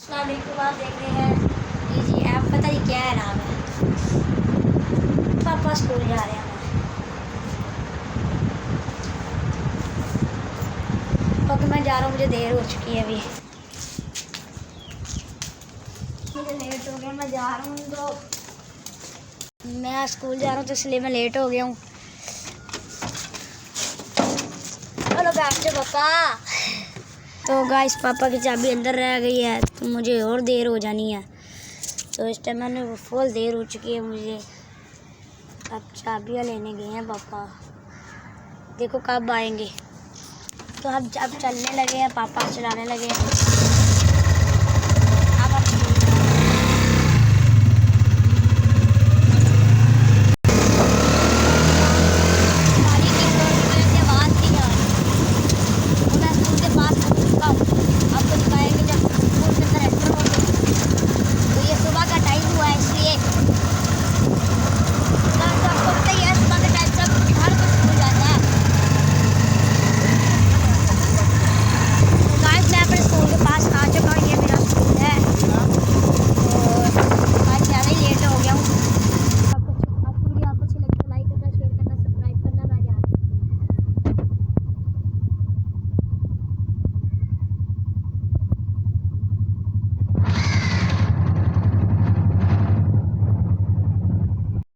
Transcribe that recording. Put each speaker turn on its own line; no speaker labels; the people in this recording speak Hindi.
अस्सलामुअलैकुम, आप देख रहे हैं जी ऐप, पता नहीं क्या है नाम है। पापा स्कूल जा रहे हैं। ओके मैं जा रहा हूँ, मुझे देर हो चुकी है अभी, मुझे लेट हो गया। मैं जा रहा हूँ तो मैं स्कूल जा रहा हूँ तो इसलिए मैं लेट हो गया हूँ। चलो बैठ जाओ पापा। तो गाइस पापा की चाबी अंदर रह गई है तो मुझे और देर हो जानी है। तो इस टाइम मैंने फुल देर हो चुकी है मुझे। अब चाबियाँ लेने गए हैं पापा, देखो कब आएंगे। तो अब चलने लगे हैं, पापा चलाने लगे हैं।